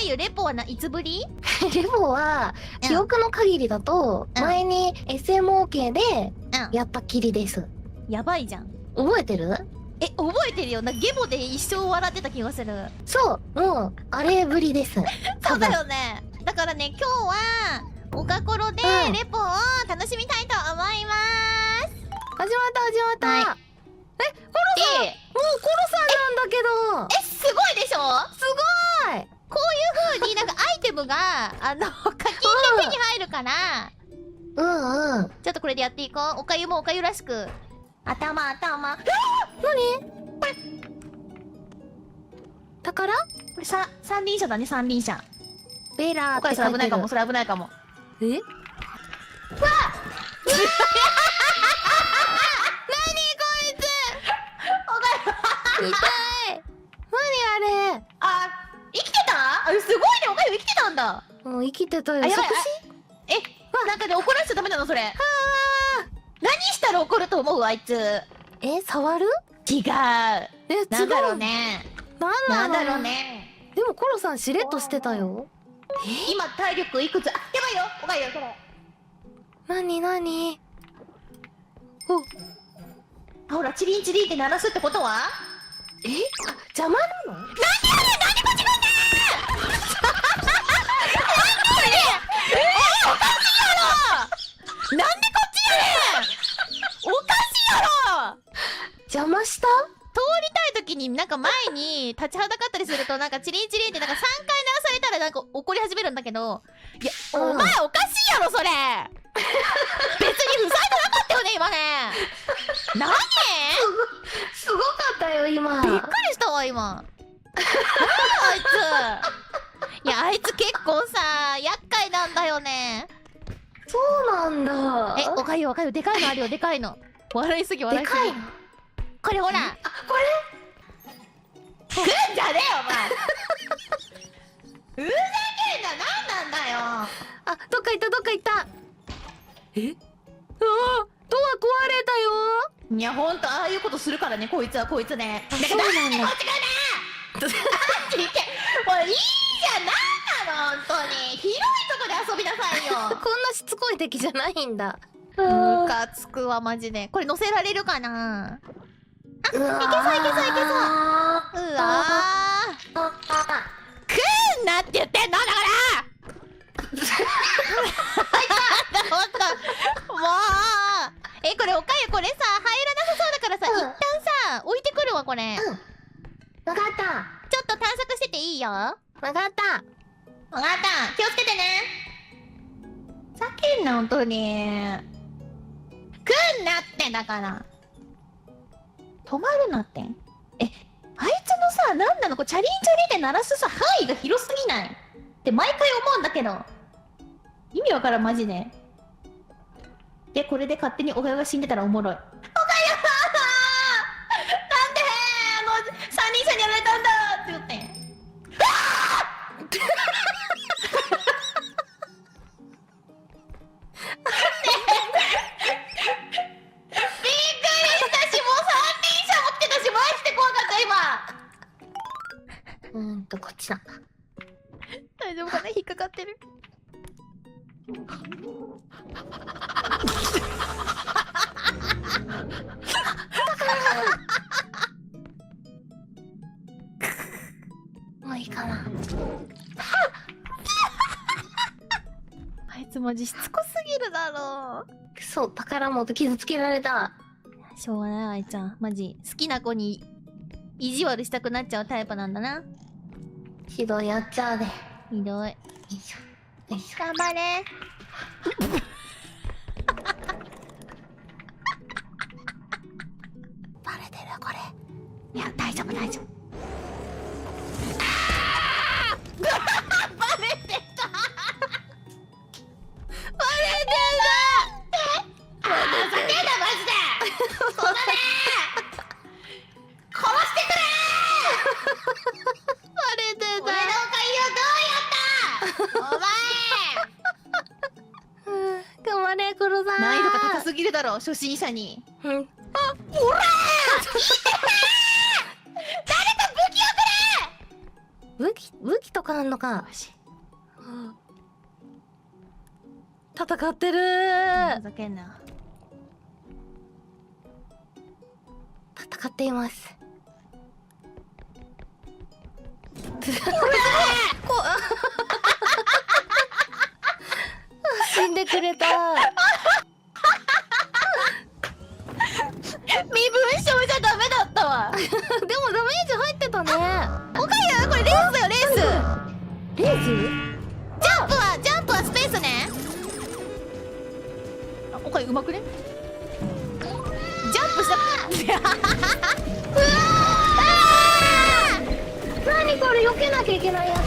ゆレポはいつぶり？レボは、記憶の限りだと、前に SMOK でやったきりです。やばいじゃん。覚えてる？覚えてるよ。ゲボで一生笑ってた気がする。そう、もう、あれぶりです。そうだよね。だからね、今日は、おかころでレポを楽しみたいと思います。始まった。はい、コロさん、もうコロさんなんだけど。すごいでしょ？すごい。こういう風にアイテムが、課金で手に入るから、ちょっとこれでやっていこう。おかゆもおかゆらしく。頭。何？これ。宝？これ三輪車だね、三輪車。ベラーって書いてる。それ危ないかも、それ危ないかも。え？うわ！何こいつ！痛い。何あれ？生きてた？すごいね、おかゆ生きてたんだ。もう生きてたよ。やばい。なんかね、怒らしちゃダメなの、それ。何したら怒ると思う？あいつ。触る？違う。なんだろうね。なんだろうね。でもコロさんしれっとしてたよ。今体力いくつ？やばいよ、おかゆ、これ。何？ほら、チリンチリンって鳴らすってことは？邪魔なの？何こっちなんだおかしいやろ！なんでこっちやねん！おかしいやろ！邪魔した？通りたい時に前に立ちはだかったりするとチリンチリンって3回鳴らされたら怒り始めるんだけど、いや、お前おかしいやろそれ別に不在じゃなかったよね今ね。何？すごかったよ今。びっくりしたわ今。あいつ。いや、あいつ結構さ、厄介なんだよね。そうなんだ。おかゆでかいのあるよ、でかいの。笑いすぎ。でかいの。これほら。これ？食うんじゃねえよお前。ふざけんな、なんなんだよ。どっか行った。ドア壊れたよ。いや、ほんと、ああいうことするからね、こいつはこいつね。だそうなんだ。こっち来るな！もういいじゃん、なんなの、ほんとに。広いとこで遊びなさいよ。こんなしつこい敵じゃないんだ。ムカつくわ、マジで。これ乗せられるかな？いけそう。うわー。食うんなって言ってんのだからほんと、もうこれおかゆ、これさ、入らなさそうだからさ、一旦さ、置いてくるわ、これ。わかった。ちょっと探索してていいよ。わかった。気をつけてね。ふざけんな、ほんとに。食んなってだから。止まるなって。あいつのさ、なんなの、チャリンチャリンって鳴らすさ、範囲が広すぎないって毎回思うんだけど。意味わからん、マジで。で、これで勝手におかゆが死んでたらおもろい。おかゆなんで三輪車にやられたんだって言って。こっちだ。大丈夫かな？引っかかってる。もういいかな。あいつマジしつこすぎるだろ。そう、宝物傷つけられた。しょうがない、あいつは。マジ好きな子に意地悪したくなっちゃうタイプなんだな。ひどいやっちゃうで。ひどい。よいしょ。頑張れ。バレてるこれ。いや、大丈夫。バレてた。ふざけんな、マジで。そうだね。殺してくれ。バレてた。俺のおかゆをどうやった。お前。頑張れ、黒さん。難易度が高すぎるだろ、初心者に。ほらー。誰か武器をくれ。武器とかなんのか。よし。戦ってるふざけんな。戦っています。死んでくれた。身分証じゃダメだったわ。でもダメージ入ってたね。おかゆ、これレースだよ、レース。レース？ジャンプはスペースね。あ、おかゆうまくね。ジャンプした。うわー。何これ、避けなきゃいけないやつ？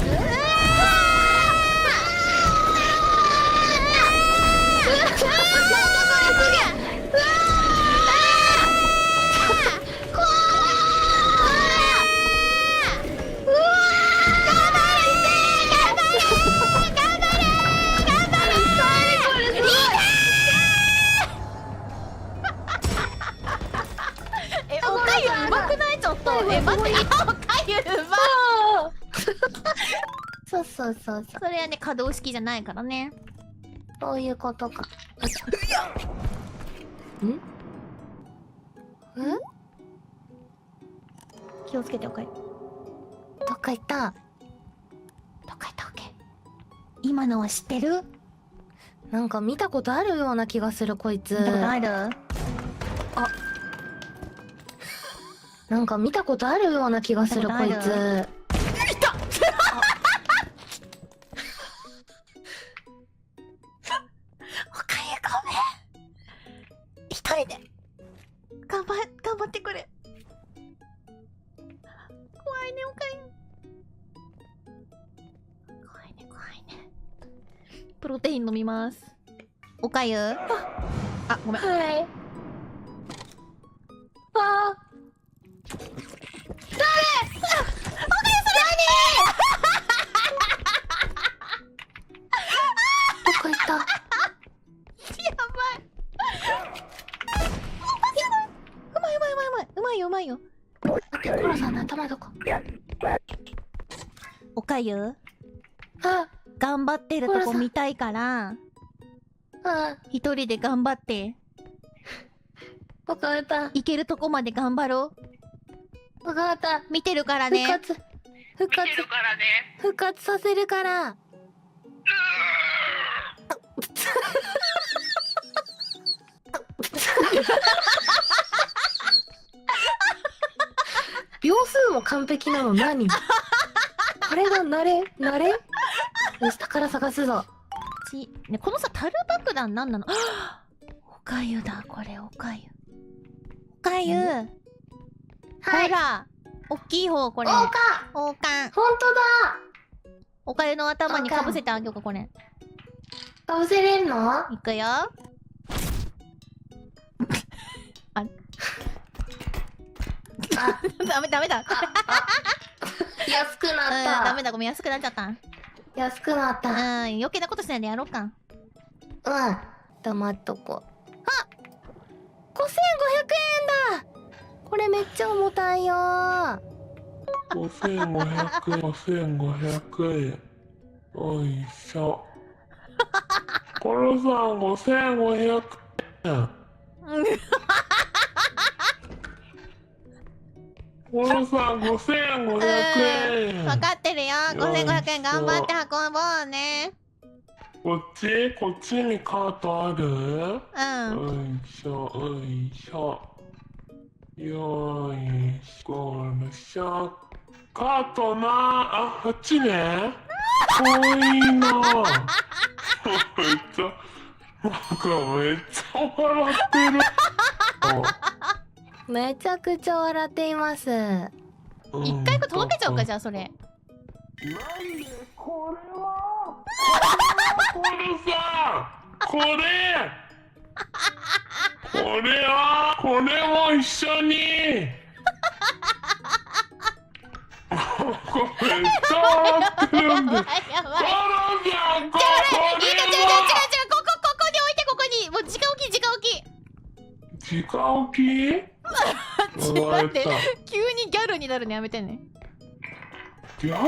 おかゆうまくない？ちょっと。待って、おかゆうま。そうそうそうそう。それはね、可動式じゃないからね。そういうことか。ん？気をつけて、おかゆ。どっか行った。どっか行ったわけ。今のは知ってる？なんか見たことあるような気がする、こいつ。見たことある？なんか見たことあるような気がする、こいつ。おかゆごめん。一人で頑張ってくれ。怖いね、おかゆ。怖いね、怖いね。プロテイン飲みます。おかゆ。あ、ごめん。はい。どこ行った？やばい。うまいよ。コロさんの頭どこ？おかゆあ、頑張ってるとこ見たいから一人で頑張って。わかった。行けるとこまで頑張ろう。わかった。見てるからね。復活させるから。秒数も完璧なの何？これが慣れ？よし、宝探すぞ。ね、このさ、樽爆弾なんなの？おかゆだ、これ、おかゆ。おかゆ。はい。ほら、おっきい方、これ。王冠。王冠。ほんとだ。おかゆの頭にかぶせてあげようか、これ。かぶせれんの？いくよ。あダメだ。安くなった。ダメだ、ごめん、安くなっちゃった。安くなった。余計なことしないでやろうか。黙っとこう。あ、5500円だ。これめっちゃ重たいよ。5500円。おいしょ。コロさん5500円。コロさん5500円。分かってるよ。5500円頑張って運ぼうね。こっちにカートある？うん。よいしょ。よいしょ。カートな。あ、あっちね。かわいいな。めっちゃ笑ってる。めちゃくちゃ笑っています。一回届けちゃおうか、じゃあそれ。なんでこれはコロさん、これも一緒に。めっちゃ笑ってるんで。やばい。コロさん、これ違う、ここに置いて、ここに。もう直置き。待って、急にギャルになるのやめてね。ギャル？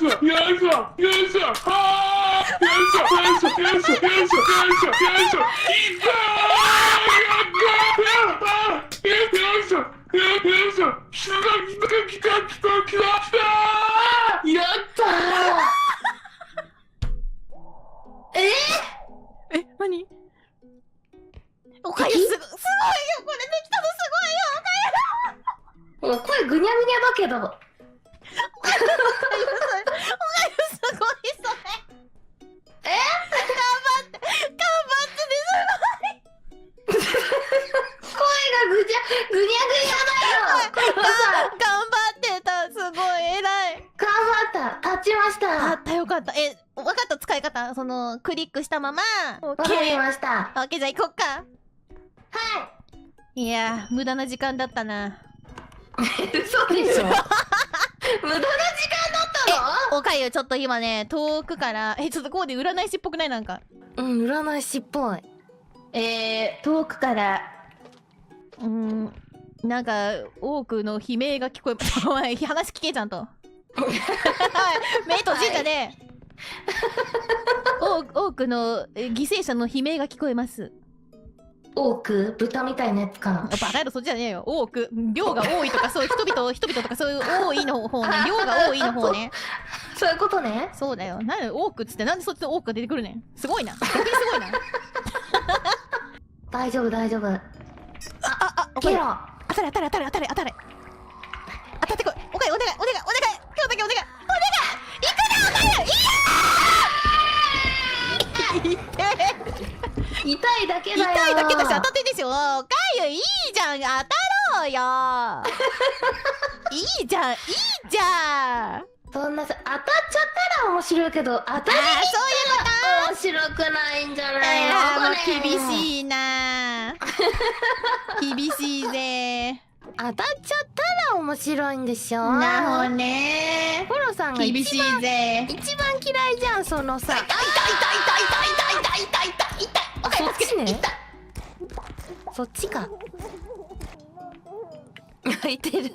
え、何？おかゆすごいよ、これできたのすごいよ、おかゆ。もう声ぐにゃぐにゃだけど。おかゆすごい、それ。頑張ってね、声がぐにゃぐにゃだよ。これさ、頑張ってた、すごい、偉い。頑張った。立ちました。あった、よかった。わかった、使い方。その、クリックしたまま。わかりました。オッケー、じゃあ行こっか。はいやー、無駄な時間だったな。い。嘘でしょ。無駄な時間だったの？おかゆ、ちょっと今ね、遠くから、ちょっとこうで占い師っぽくない？なんか。うん、占い師っぽい。遠くから、なんか、多くの悲鳴が聞こえます。お前、話聞けちゃんと。目閉じんじゃねえ。多くの犠牲者の悲鳴が聞こえます。多く豚みたいなやつかな。バカ野郎、そっちじゃねえよ。多く、量が多いとか、そういう人々とか、そういう多いの方ね。量が多いの方ね。そういうことね。そうだよ。なんで多くっつって、なんでそっちの多くが出てくるねん。すごいな。逆にすごいな。大丈夫、大丈夫。おかゆケロ。当たれ。当たってこい。おかゆ、お願い。今日だけお願い。痛いだけだよ。痛いだけだし当たってんですよ。おかゆいいじゃん。当たろうよいいじゃんいいじゃん。そんなさ、当たっちゃったら面白いけど、当たりに行ったら面白くないんじゃないの？もうこれ厳しいな厳しいぜ。当たっちゃったら面白いんでしょ。なるほどね。コロさんが厳しいぜ。一番嫌いじゃん、そのさ。痛い痛い痛い痛い痛い痛い痛い痛い痛い痛い。あ、そっちね。痛い。そっちか。泣いてる。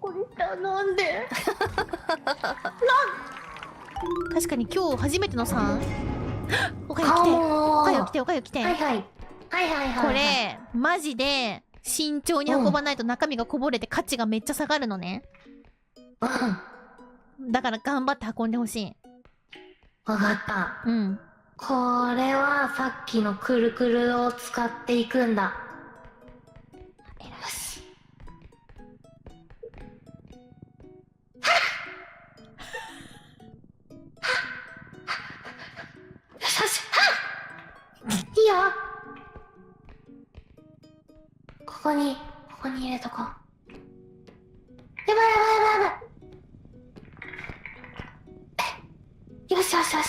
これ頼んで。確かに今日初めてのさ。おかゆ来て。おかゆ来ておかゆ来て。はいはい。はいはいはい。これマジで慎重に運ばないと中身がこぼれて価値がめっちゃ下がるのね。だから頑張って運んでほしい。わかった。うん。これはさっきのくるくるを使っていくんだ。よし。よしよし。いいよ。ここに入れとこう。やばいやばいやばいやばい。よしよしよし。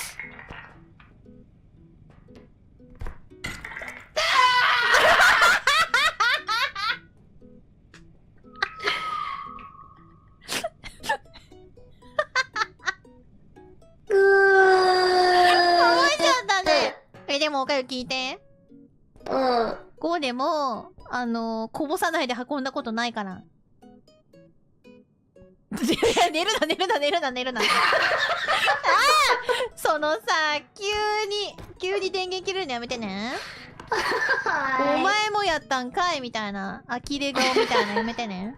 でもおかゆ聞いて。こうでもこぼさないで運んだことないから。いや寝るな寝るな寝るな寝るな。ああそのさ急に電源切るのやめてね。お前もやったんかいみたいな呆れ顔みたいなやめてね。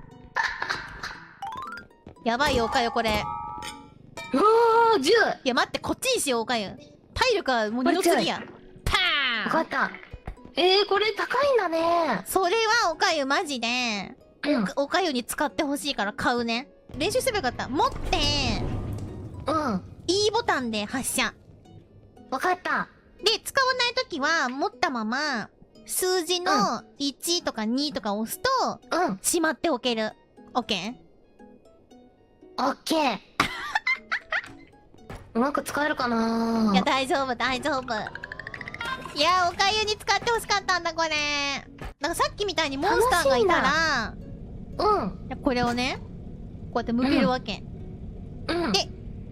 やばいよおかゆこれ。おー、10。いや待ってこっちにしようおかゆ。体力はもう二の次や。パーン。わかった。これ高いんだね。それはおかゆマジで、おかゆに使ってほしいから買うね。練習すればよかった。持って、E ボタンで発射。わかった。で、使わないときは持ったまま、数字の1とか2とか押すと、しまっておける。オッケー？オッケー。うまく使えるかないや、大丈夫、大丈夫。いや、おかゆに使ってほしかったんだ、これ。なんかさっきみたいにモンスターがいたら、これをね、こうやって向けるわけ。で、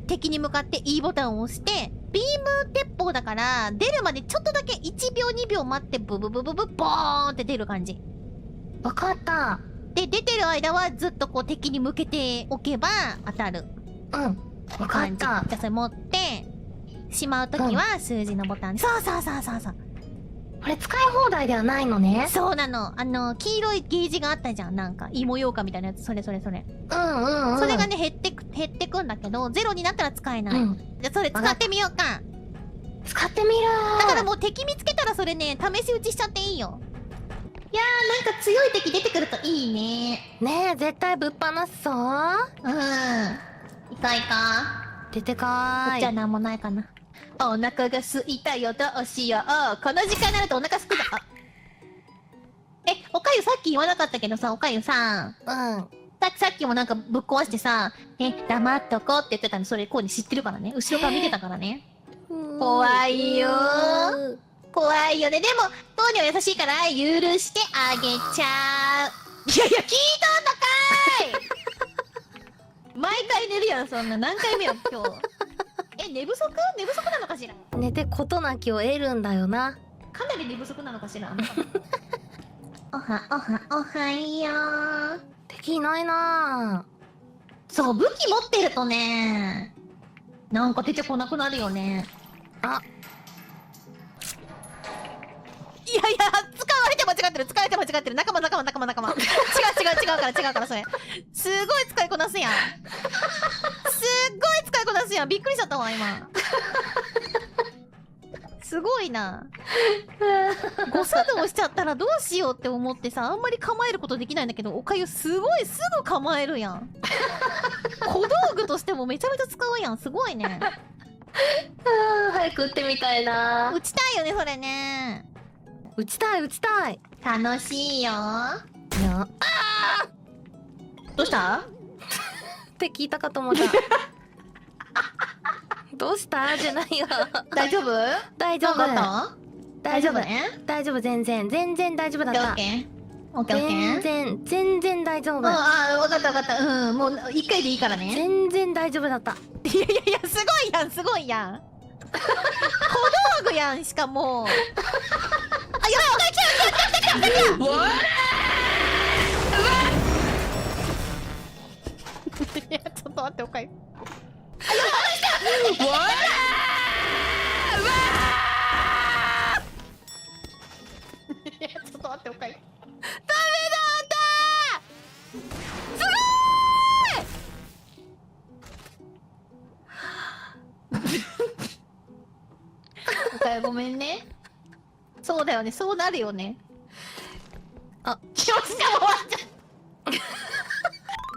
敵に向かって E ボタンを押して、ビーム鉄砲だから、出るまでちょっとだけ1秒2秒待って、ブブブブブボーンって出る感じ。わかった。で、出てる間はずっとこう敵に向けておけば当たる。わかった。じゃあそれ持って、しまうときは数字のボタンで。そうそうそうそうそう。これ使い放題ではないのね。そうなの。黄色いゲージがあったじゃん。なんか、芋ようかみたいなやつ。それ。それがね、減ってくんだけど、ゼロになったら使えない。じゃあそれ使ってみようか。使ってみる。だからもう敵見つけたらそれね、試し撃ちしちゃっていいよ。いやー、なんか強い敵出てくるといいね。ねえ、絶対ぶっ放すぞ。いかいか。出てかーい。じゃあなんもないかな。お腹が空いたよ、どうしよう。この時間になるとお腹すくぞ。おかゆさっき言わなかったけどさ、おかゆさ、さっきもなんかぶっ壊してさ、黙っとこうって言ってたの、それこうに知ってるからね。後ろから見てたからね。怖いよー。怖いよね。でも、トーニは優しいから許してあげちゃう。いやいや、聞いたんだかーい毎回寝るやん、そんな。何回目よ、今日。寝不足なのかしら。寝て事なきを得るんだよな。かなり寝不足なのかしら。おはよー。敵いないなぁ。そう、武器持ってるとね、なんか出てこなくなるよね。いやいや、使われて間違ってる。仲間。違うから、それ。すごい使いこなすやん。びっくりしちゃったわ、今。すごいな。誤作動しちゃったらどうしようって思ってさ、あんまり構えることできないんだけど、おかゆすごいすぐ構えるやん。小道具としてもめちゃめちゃ使うやん。すごいね。早く撃ってみたいな。撃ちたいよね、それね。撃ちたい。楽しいよ。よな。どうしたって聞いたかと思った。どうしたじゃないよ。大丈夫？大丈夫。なんかあった？大丈夫ね。大丈夫、全然大丈夫だった。オッケーオッケーオッケー。全然大丈夫。わかったわかった。うん、もう一回でいいからね。全然大丈夫だった。いやいやいや、すごいやん、すごいやん。小道具やん、しかも。あ、やばい、おかえり来た。いや、ちょっと待って、おかえり。いや、ちょっと待って、おかえり。おかえり、ごめんね。そうだよね、そうなるよね。あ、よし、じゃあ終わっちゃ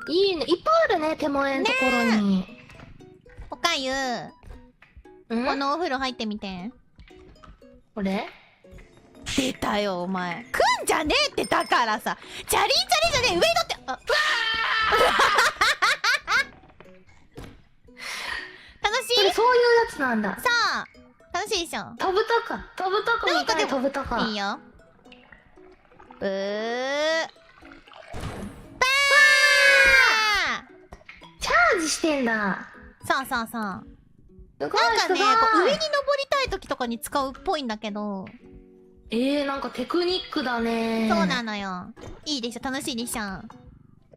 う。いいね、いっぱいあるね、手前のところに。おかゆ、このお風呂入ってみて。これ出たよ、お前。来んじゃねえって、だからさ。チャリンチャリンじゃねえ、上に乗って。あ、楽しい？これそういうやつなんだ。さあ、楽しいでしょ。飛ぶとかみたい。飛ぶとかいいよ。ブー。バチャージしてんだ。ー。そうそうそう。なんなんかね、こう上に登りたい時とかに使うっぽいんだけど。なんかテクニックだね。そうなのよ。いいでしょ、楽しいでしょ。